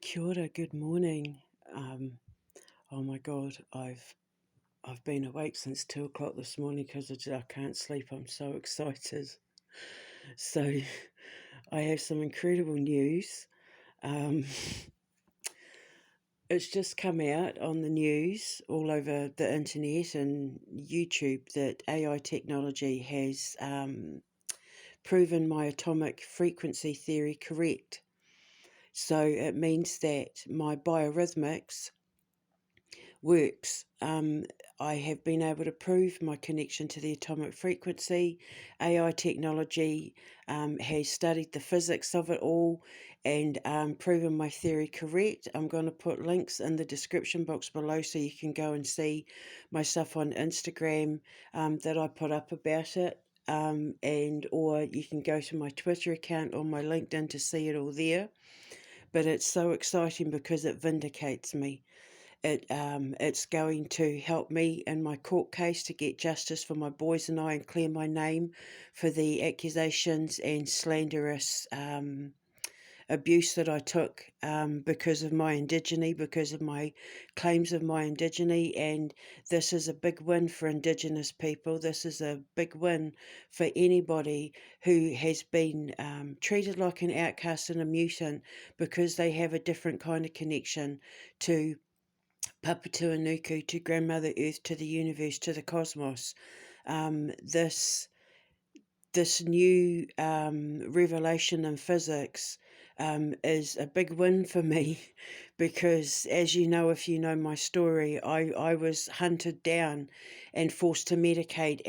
Kia ora, good morning. Um, oh my God, I've been awake since 2 o'clock this morning because I can't sleep. I'm so excited. So I have some incredible news. Um, it's just come out on the news all over the internet and YouTube that AI technology has proven my atomic frequency theory correct. So it means that my biorhythmics works. I have been able to prove my connection to the atomic frequency. AI technology has studied the physics of it all and proven my theory correct. I'm going to put links in the description box below so you can go and see my stuff on Instagram that I put up about it. Or you can go to my Twitter account or my LinkedIn to see it all there. But it's so exciting because it vindicates me. It's going to help me in my court case to get justice for my boys and I and clear my name for the accusations and slanderous abuse that I took because of my Indigeny, because of my claims of my Indigeny. And this is a big win for Indigenous people. This is a big win for anybody who has been treated like an outcast and a mutant because they have a different kind of connection to Papatūānuku, to Grandmother Earth, to the universe, to the cosmos. This new revelation in physics is a big win for me because, as you know, if you know my story, I was hunted down and forced to medicate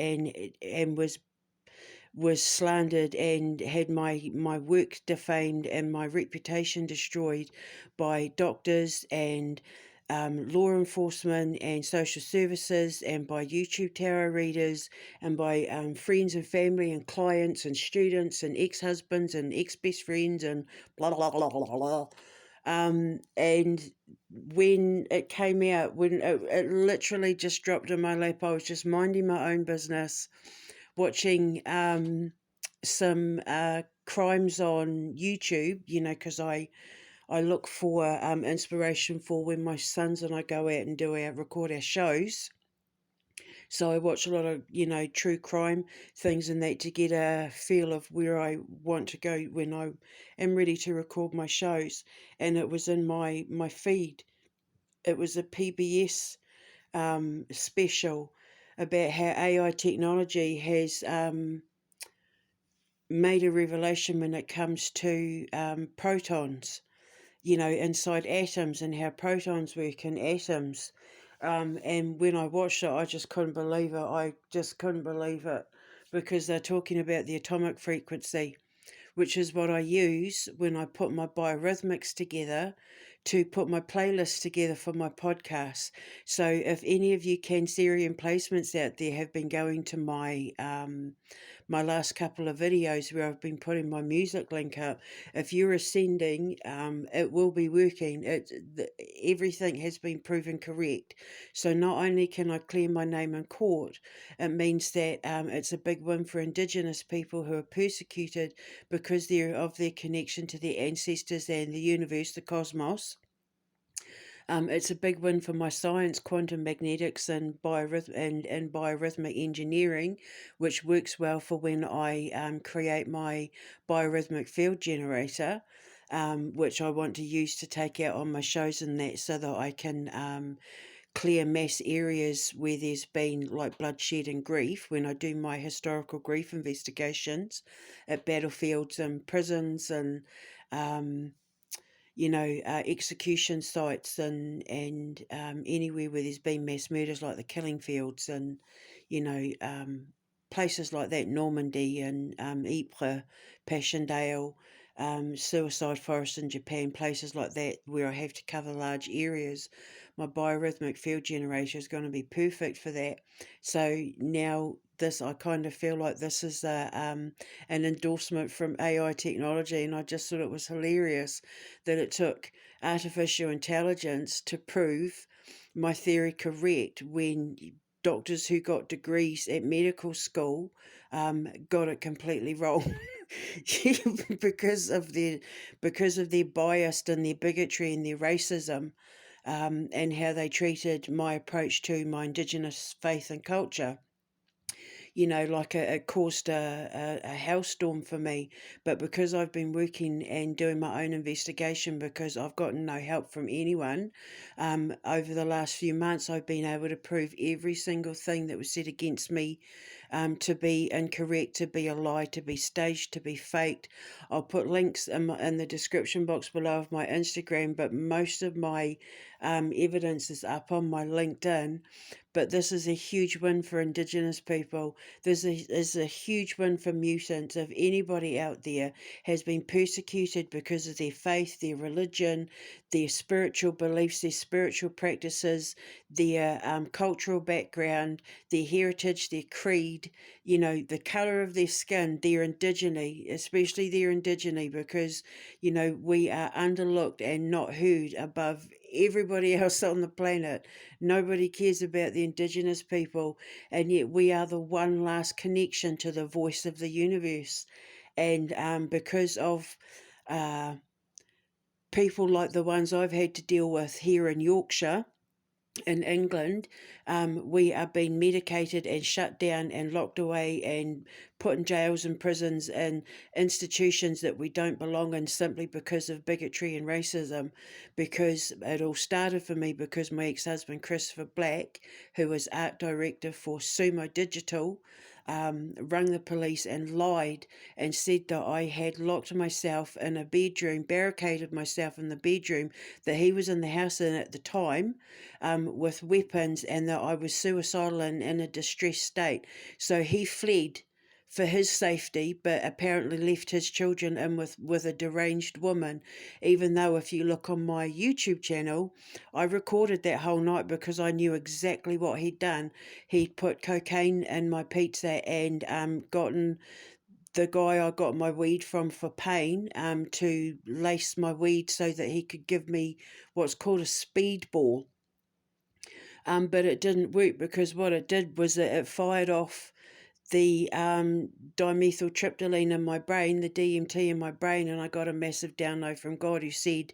and was slandered and had my work defamed and my reputation destroyed by doctors and law enforcement and social services and by YouTube tarot readers and by friends and family and clients and students and ex-husbands and ex-best friends and blah, blah, blah, blah, blah. And when it came out, when it literally just dropped in my lap, I was just minding my own business, watching some crimes on YouTube, because I look for inspiration for when my sons and I go out and record our shows. So I watch a lot of, true crime things and that to get a feel of where I want to go when I am ready to record my shows. And it was in my feed. It was a PBS special about how AI technology has made a revelation when it comes to protons, inside atoms and how protons work in atoms. And when I watched it, I just couldn't believe it. I just couldn't believe it because they're talking about the atomic frequency, which is what I use when I put my biorhythmics together to put my playlist together for my podcast. So if any of you Cancerian placements out there have been going to my last couple of videos where I've been putting my music link up, if you're ascending, it will be working. Everything has been proven correct. So not only can I clear my name in court, it means that it's a big win for Indigenous people who are persecuted because they're of their connection to their ancestors and the universe, the cosmos. It's a big win for my science, quantum magnetics, and biorhythmic engineering, which works well for when I create my biorhythmic field generator, which I want to use to take out on my shows and that, so that I can clear mass areas where there's been like bloodshed and grief when I do my historical grief investigations at battlefields and prisons and execution sites and anywhere where there's been mass murders like the killing fields and, places like that, Normandy and Ypres, Passchendaele, suicide forest in Japan, places like that where I have to cover large areas. My biorhythmic field generator is going to be perfect for that. So now I kind of feel like this is an endorsement from AI technology, and I just thought it was hilarious that it took artificial intelligence to prove my theory correct when doctors who got degrees at medical school got it completely wrong. because of their bias and their bigotry and their racism, and how they treated my approach to my Indigenous faith and culture. Like it caused a hellstorm for me. But because I've been working and doing my own investigation, because I've gotten no help from anyone, over the last few months, I've been able to prove every single thing that was said against me to be incorrect, to be a lie, to be staged, to be faked. I'll put links in the description box below of my Instagram, but most of my evidence is up on my LinkedIn. But this is a huge win for Indigenous people. Is a huge win for mutants. If anybody out there has been persecuted because of their faith, their religion, their spiritual beliefs, their spiritual practices, their cultural background, their heritage, their creed, the colour of their skin, their indigeny, especially their indigeny, because, we are underlooked and not heard above everybody else on the planet. Nobody cares about the Indigenous people, and yet we are the one last connection to the voice of the universe. And because of uh, people like the ones I've had to deal with here in Yorkshire, in England, we are being medicated and shut down and locked away and put in jails and prisons and institutions that we don't belong in, simply because of bigotry and racism. Because it all started for me because my ex-husband Christopher Black, who was art director for Sumo Digital, rang the police and lied and said that I had locked myself in a bedroom, barricaded myself in the bedroom that he was in the house in at the time, with weapons, and that I was suicidal and in a distressed state. So he fled for his safety, but apparently left his children in with a deranged woman. Even though, if you look on my YouTube channel, I recorded that whole night because I knew exactly what he'd done. He'd put cocaine in my pizza and gotten the guy I got my weed from for pain to lace my weed so that he could give me what's called a speedball. But it didn't work, because what it did was that it fired off the dimethyltryptamine in my brain, the DMT in my brain, and I got a massive download from God, who said,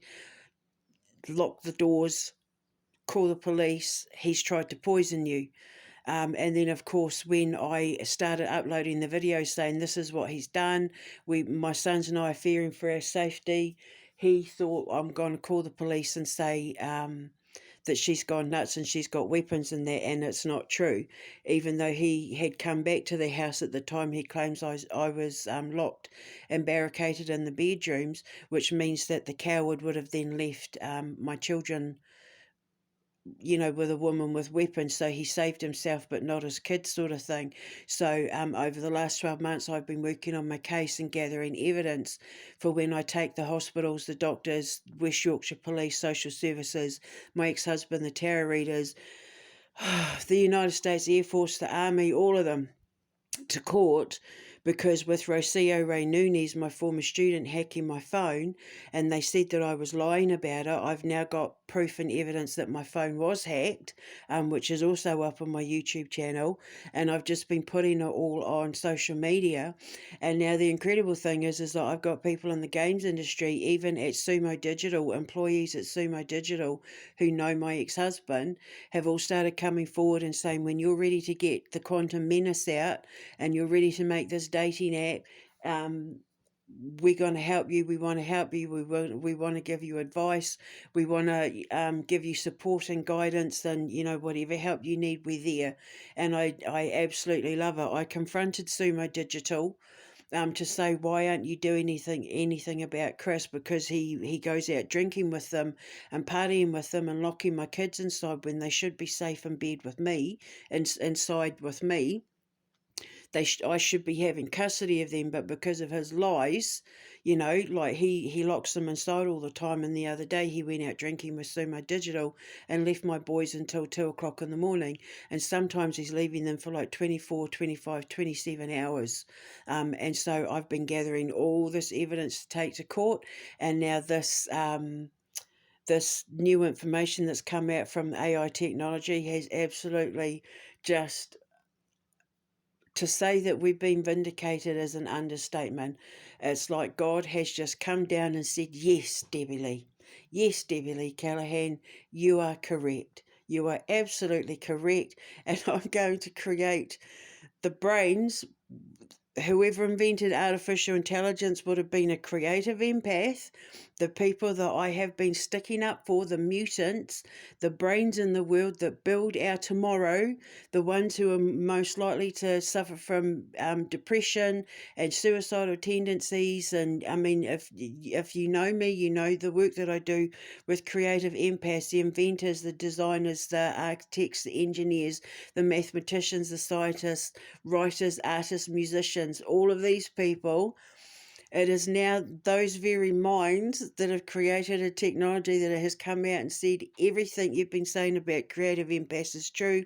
lock the doors, call the police, he's tried to poison you. And then, of course, when I started uploading the videos saying this is what he's done, my sons and I are fearing for our safety, he thought, I'm going to call the police and say that she's gone nuts and she's got weapons in there, and it's not true. Even though he had come back to the house at the time, he claims I was locked and barricaded in the bedrooms, which means that the coward would have then left my children, with a woman with weapons. So he saved himself but not his kids, sort of thing. So over the last 12 months, I've been working on my case and gathering evidence for when I take the hospitals, the doctors, West Yorkshire Police, social services, my ex-husband, the tarot readers, the United States Air Force, the Army, all of them, to court, because with Rocio Ray Nunes, my former student, hacking my phone, and they said that I was lying about it, I've now got proof and evidence that my phone was hacked, which is also up on my YouTube channel, and I've just been putting it all on social media. And now the incredible thing is that I've got people in the games industry, even at Sumo Digital, employees at Sumo Digital who know my ex-husband, have all started coming forward and saying, when you're ready to get the Quantum Menace out and you're ready to make this dating app, we're going to help you. We want to help you. We want to give you advice. We want to give you support and guidance, and whatever help you need, we're there. And I absolutely love it. I confronted Sumo Digital to say, why aren't you doing anything about Chris, because he goes out drinking with them and partying with them and locking my kids inside when they should be safe in bed with me, inside with me. I should be having custody of them, but because of his lies, like he locks them inside all the time. And the other day he went out drinking with Sumo Digital and left my boys until 2 o'clock in the morning. And sometimes he's leaving them for like 24, 25, 27 hours. And so I've been gathering all this evidence to take to court. And now this new information that's come out from AI technology has absolutely just to say that we've been vindicated is an understatement. It's like God has just come down and said, yes, Debbie Lee. Yes, Debbie Lee Callahan, you are correct. You are absolutely correct. And I'm going to create the brains. Whoever invented artificial intelligence would have been a creative empath. The people that I have been sticking up for, the mutants, the brains in the world that build our tomorrow, the ones who are most likely to suffer from depression and suicidal tendencies. And I mean, if you know me, you know the work that I do with creative empaths, the inventors, the designers, the architects, the engineers, the mathematicians, the scientists, writers, artists, musicians, all of these people. It is now those very minds that have created a technology that has come out and said everything you've been saying about creative empaths is true,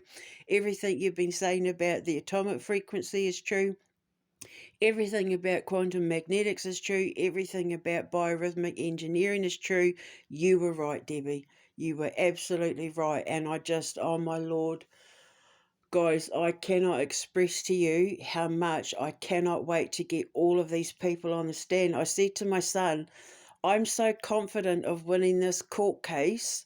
everything you've been saying about the atomic frequency is true, everything about quantum magnetics is true, everything about biorhythmic engineering is true. You were right, Debbie. You were absolutely right. And I just, oh my Lord, guys, I cannot express to you how much I cannot wait to get all of these people on the stand. I said to my son, I'm so confident of winning this court case.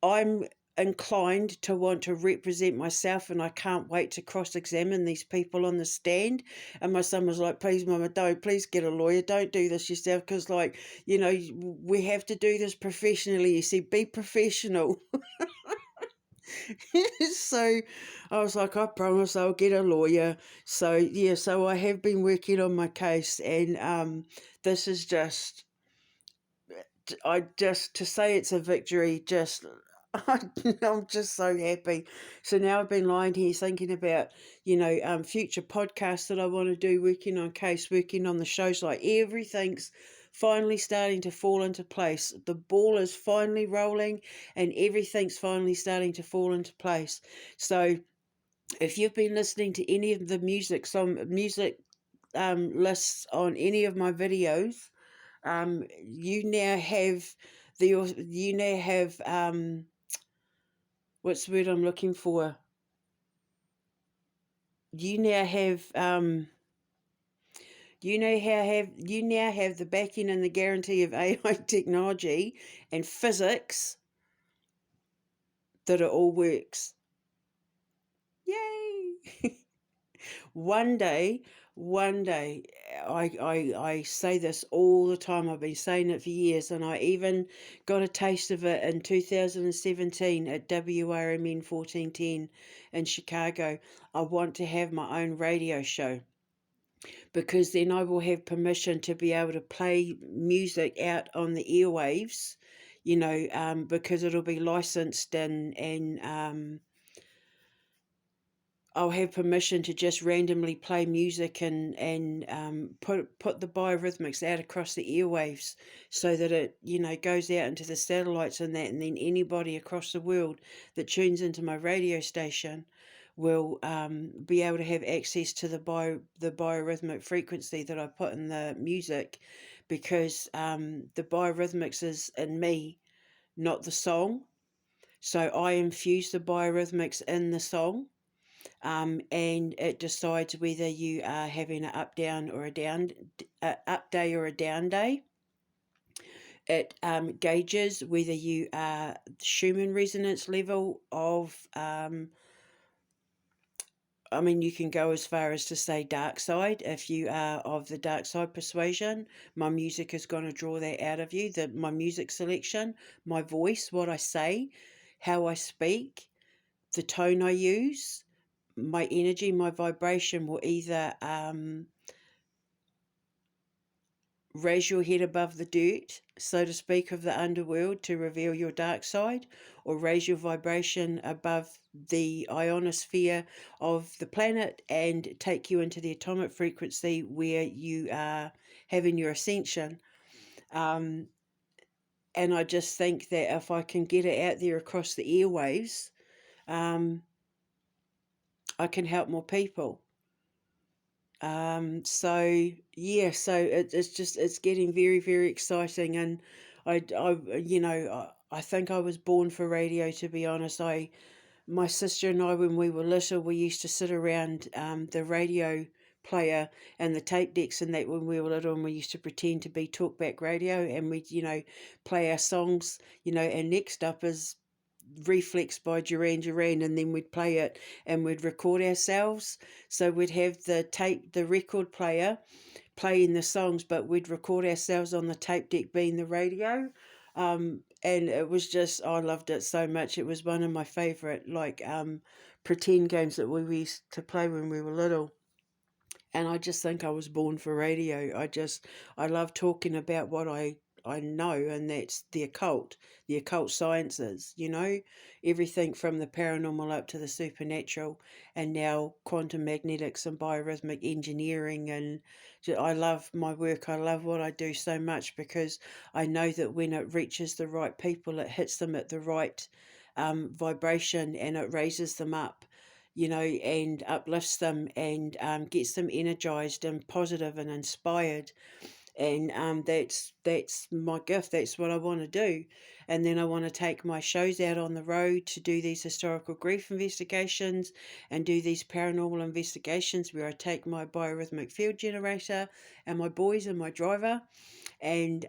I'm inclined to want to represent myself, and I can't wait to cross-examine these people on the stand. And my son was like, please, Mama, don't. Please get a lawyer. Don't do this yourself, because, like, you know, we have to do this professionally. You see, be professional. So I was like, I promise I'll get a lawyer. So yeah, so I have been working on my case, and this is just, I just, to say it's a victory, just I'm just so happy. So now I've been lying here thinking about, future podcasts that I want to do, working on case, working on the shows. Like, everything's finally starting to fall into place. The ball is finally rolling, and everything's finally starting to fall into place. So if you've been listening to any of the music lists on any of my videos, you now have what's the word I'm looking for? You now have you now have the backing and the guarantee of AI technology and physics that it all works. Yay! One day, I say this all the time. I've been saying it for years, and I even got a taste of it in 2017 at WRMN 1410 in Chicago. I want to have my own radio show, because then I will have permission to be able to play music out on the airwaves, because it'll be licensed, and I'll have permission to just randomly play music and put the biorhythmics out across the airwaves, so that it goes out into the satellites and that, and then anybody across the world that tunes into my radio station will be able to have access to the biorhythmic frequency that I put in the music, because the biorhythmics is in me, not the song. So I infuse the biorhythmics in the song. And it decides whether you are having an up day or a down day. It gauges whether you are Schumann resonance level of, you can go as far as to say dark side. If you are of the dark side persuasion, my music is going to draw that out of you. My music selection, my voice, what I say, how I speak, the tone I use, my energy, my vibration will either raise your head above the dirt, so to speak, of the underworld to reveal your dark side, or raise your vibration above the ionosphere of the planet and take you into the atomic frequency where you are having your ascension. And I just think that if I can get it out there across the airwaves, I can help more people. So yeah, so it's getting very, very exciting, and I think I was born for radio, to be honest. my sister and I, when we were little, we used to sit around the radio player and the tape decks and that when we were little, and we used to pretend to be talkback radio, and we'd, play our songs, and next up is Reflex by Duran Duran, and then we'd play it and we'd record ourselves. So we'd have the record player playing the songs, but we'd record ourselves on the tape deck being the radio. And it was just, I loved it so much. It was one of my favourite, pretend games that we used to play when we were little. And I just think I was born for radio. I love talking about what I know, and that's the occult sciences, everything from the paranormal up to the supernatural, and now quantum magnetics and biorhythmic engineering. And I love my work. I love what I do so much because I know that when it reaches the right people, it hits them at the right vibration, and it raises them up, and uplifts them, and gets them energized and positive and inspired. And that's my gift. That's what I want to do. And then I want to take my shows out on the road to do these historical grief investigations and do these paranormal investigations where I take my biorhythmic field generator and my boys and my driver, and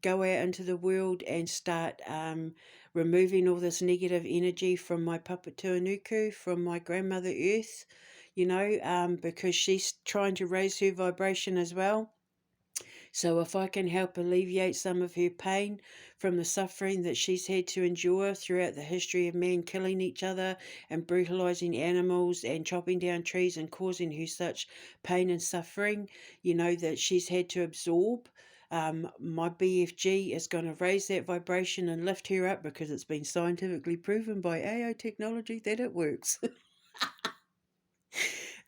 go out into the world and start removing all this negative energy from my Papa Tuanuku, from my grandmother Earth, because she's trying to raise her vibration as well. So if I can help alleviate some of her pain from the suffering that she's had to endure throughout the history of man killing each other and brutalizing animals and chopping down trees and causing her such pain and suffering, that she's had to absorb, my BFG is going to raise that vibration and lift her up, because it's been scientifically proven by AI technology that it works.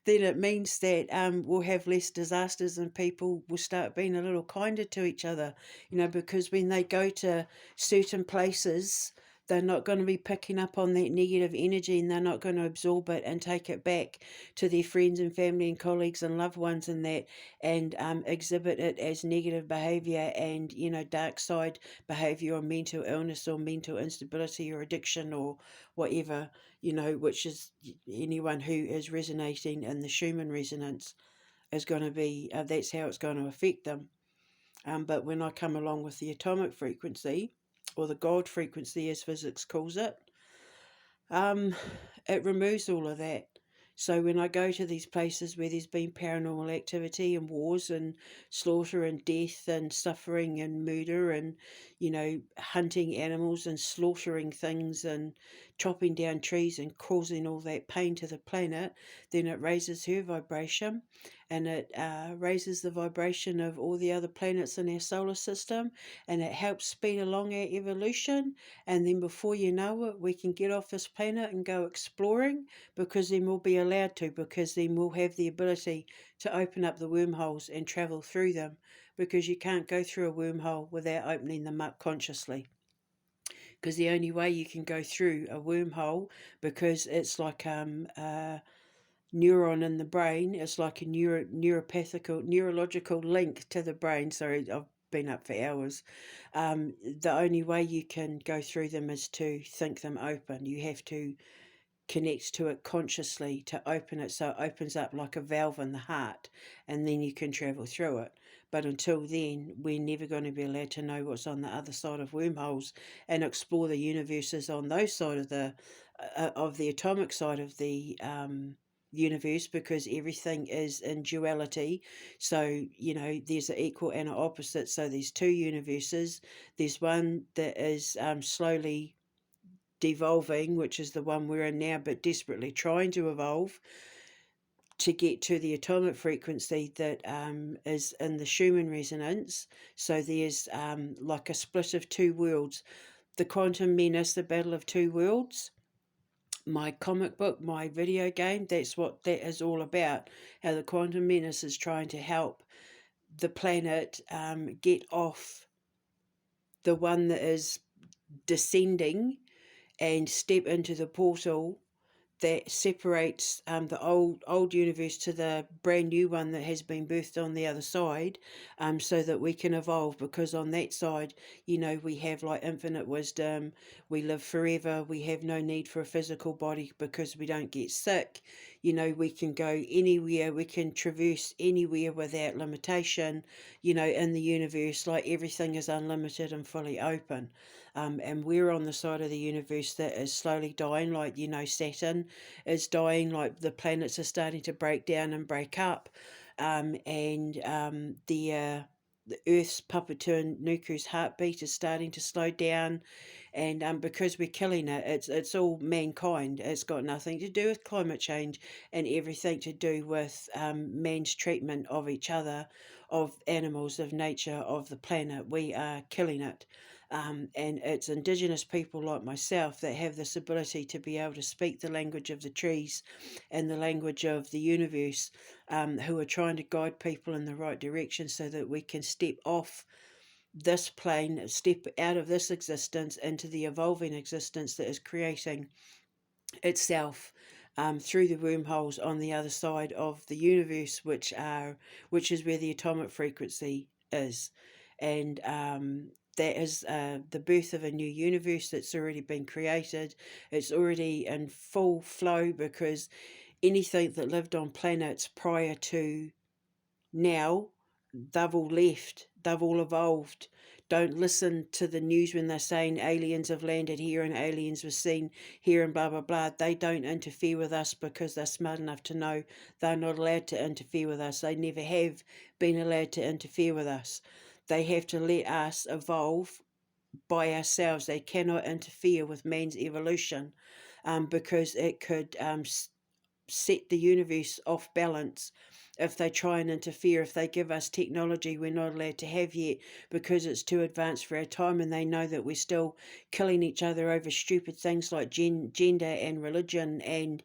Then it means that we'll have less disasters, and people will start being a little kinder to each other, because when they go to certain places, they're not going to be picking up on that negative energy, and they're not going to absorb it and take it back to their friends and family and colleagues and loved ones and that, and exhibit it as negative behavior and, dark side behavior or mental illness or mental instability or addiction or whatever, which is anyone who is resonating in the Schumann resonance is going to be, that's how it's going to affect them. But when I come along with the atomic frequency, or the God frequency as physics calls it, it removes all of that. So when I go to these places where there's been paranormal activity and wars and slaughter and death and suffering and murder and, hunting animals and slaughtering things and chopping down trees and causing all that pain to the planet, then it raises her vibration, and it raises the vibration of all the other planets in our solar system, and it helps speed along our evolution. And then before you know it, we can get off this planet and go exploring, because then we'll be allowed to, because then we'll have the ability to open up the wormholes and travel through them, because you can't go through a wormhole without opening them up consciously. Because the only way you can go through a wormhole, because it's like neuron in the brain, it's like a neurological link to the brain. Sorry, I've been up for hours. The only way you can go through them is to think them open. You have to connect to it consciously to open it, so it opens up like a valve in the heart, and then you can travel through it. But until then, we're never going to be allowed to know what's on the other side of wormholes and explore the universes on those side of the atomic side of the universe, because everything is in duality. So there's an equal and an opposite. So there's two universes. There's one that is slowly devolving, which is the one we're in now, but desperately trying to evolve to get to the atomic frequency that is in the Schumann resonance. So there's like a split of two worlds. The Quantum Menace, the Battle of Two Worlds, my comic book, my video game, that's what that is all about. How the Quantum Menace is trying to help the planet get off the one that is descending and step into the portal that separates the old universe to the brand new one that has been birthed on the other side, so that we can evolve. Because on that side, we have like infinite wisdom, we live forever, we have no need for a physical body because we don't get sick. We can go anywhere, we can traverse anywhere without limitation. In the universe, like, everything is unlimited and fully open. And we're on the side of the universe that is slowly dying, like, Saturn is dying, like the planets are starting to break down and break up, and the Earth's Papua Nuku's heartbeat is starting to slow down, and because we're killing it, it's all mankind. It's got nothing to do with climate change, and everything to do with man's treatment of each other, of animals, of nature, of the planet. We are killing it. And it's Indigenous people like myself that have this ability to be able to speak the language of the trees and the language of the universe, who are trying to guide people in the right direction so that we can step off this plane, step out of this existence into the evolving existence that is creating itself, through the wormholes on the other side of the universe, which is where the atomic frequency is. And that is the birth of a new universe that's already been created. It's already in full flow, because anything that lived on planets prior to now, they've all left, they've all evolved. Don't listen to the news when they're saying aliens have landed here and aliens were seen here and blah blah blah. They don't interfere with us because they're smart enough to know they're not allowed to interfere with us. They never have been allowed to interfere with us. They have to let us evolve by ourselves. They cannot interfere with man's evolution, because it could set the universe off balance if they try and interfere. If they give us technology we're not allowed to have yet because it's too advanced for our time, and they know that we're still killing each other over stupid things like gender and religion and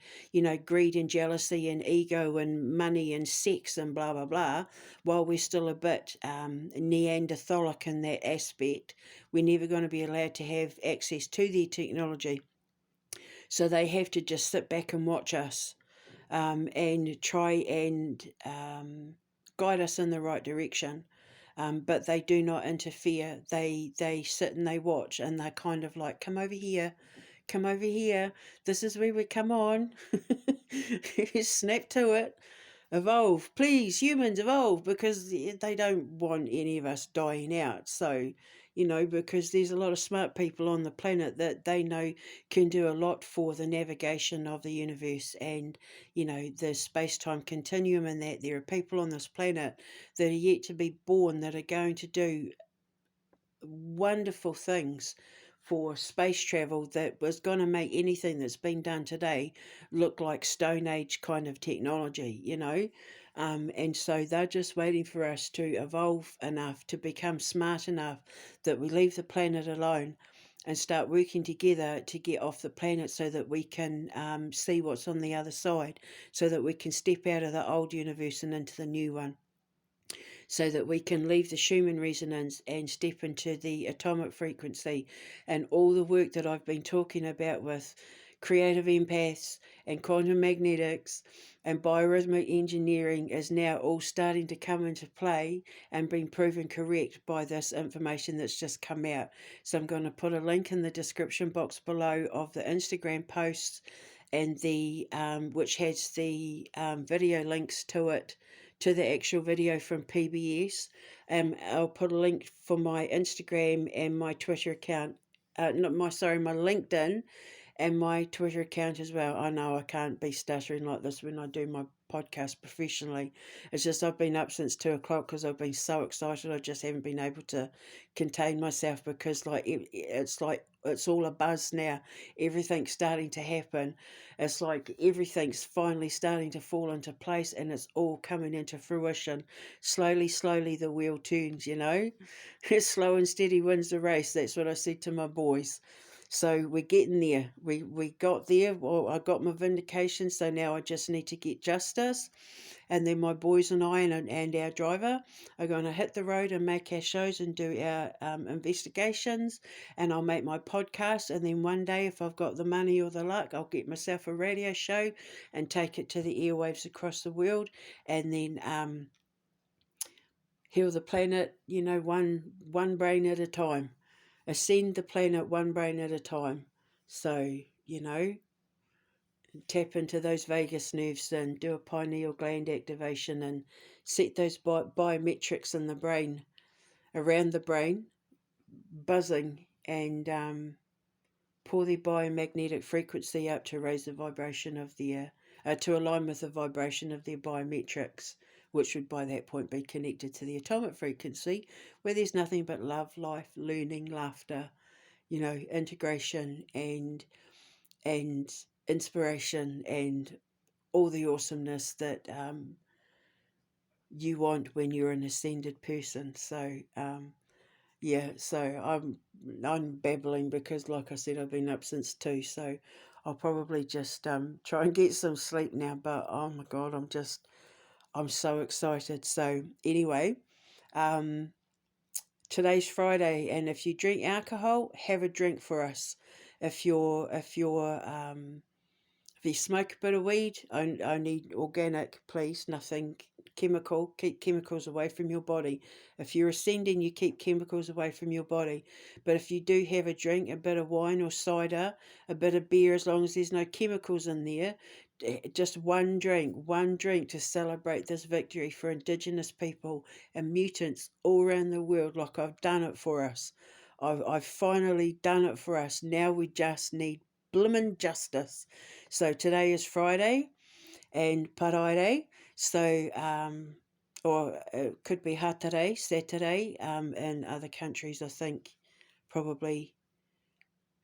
greed and jealousy and ego and money and sex and blah blah blah, while we're still a bit Neanderthalic in that aspect, we're never going to be allowed to have access to their technology. So they have to just sit back and watch us, and try and guide us in the right direction. But they do not interfere. They sit and they watch, and they're kind of like, come over here, come over here. This is where we come on. Snap to it. Evolve, please, humans, evolve, because they don't want any of us dying out. So, because there's a lot of smart people on the planet that they know can do a lot for the navigation of the universe and, the space-time continuum, and that there are people on this planet that are yet to be born that are going to do wonderful things for space travel that was going to make anything that's been done today look like Stone Age kind of technology. And so they're just waiting for us to evolve enough to become smart enough that we leave the planet alone and start working together to get off the planet so that we can see what's on the other side, so that we can step out of the old universe and into the new one, so that we can leave the Schumann resonance and step into the atomic frequency. And all the work that I've been talking about with creative empaths and quantum magnetics and biorhythmic engineering is now all starting to come into play and being proven correct by this information that's just come out. So I'm going to put a link in the description box below of the Instagram posts, and the which has the video links to it, to the actual video from PBS. I'll put a link for my Instagram and my Twitter account. My LinkedIn and my Twitter account as well. I know I can't be stuttering like this when I do my podcast professionally. It's just I've been up since 2 o'clock because I've been so excited. I just haven't been able to contain myself, because it's all a buzz now. Everything's starting to happen. It's like everything's finally starting to fall into place, and it's all coming into fruition. Slowly, slowly the wheel turns, Slow and steady wins the race. That's what I said to my boys. So we're getting there. We got there. Well, I got my vindication, so now I just need to get justice. And then my boys and I and our driver are going to hit the road and make our shows and do our investigations. And I'll make my podcast. And then one day, if I've got the money or the luck, I'll get myself a radio show and take it to the airwaves across the world. And then heal the planet, one brain at a time. Ascend the planet one brain at a time. So, tap into those vagus nerves and do a pineal gland activation and set those biometrics in the brain, around the brain, buzzing, and pour the biomagnetic frequency up to raise the vibration of to align with the vibration of their biometrics, which would by that point be connected to the atomic frequency, where there's nothing but love, life, learning, laughter, integration and inspiration and all the awesomeness that you want when you're an ascended person. So so I'm babbling because, like I said, I've been up since 2, so I'll probably just try and get some sleep now. But oh my God, I'm so excited. So anyway, today's Friday, and if you drink alcohol, have a drink for us. If you smoke a bit of weed, only organic, please, nothing chemical. Keep chemicals away from your body. If you're ascending, you keep chemicals away from your body. But if you do have a drink, a bit of wine or cider, a bit of beer, as long as there's no chemicals in there, just one drink to celebrate this victory for Indigenous people and mutants all around the world, like I've done it for us. I've finally done it for us. Now we just need blimmin' justice. So today is Friday and Paraire. So, or it could be Hatere, Saturday. In other countries, I think probably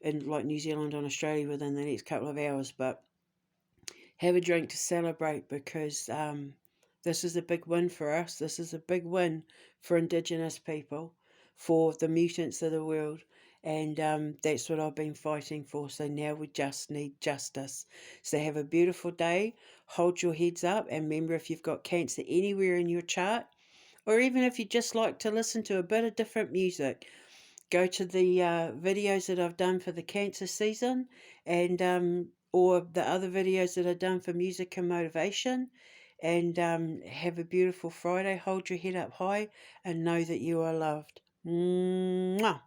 in like New Zealand and Australia within the next couple of hours. But have a drink to celebrate because this is a big win for us. This is a big win for Indigenous people, for the mutants of the world. And that's what I've been fighting for. So now we just need justice. So have a beautiful day. Hold your heads up. And remember, if you've got Cancer anywhere in your chart, or even if you just like to listen to a bit of different music, go to the videos that I've done for the Cancer season and or the other videos that I've done for music and motivation. And have a beautiful Friday. Hold your head up high and know that you are loved. Mwah.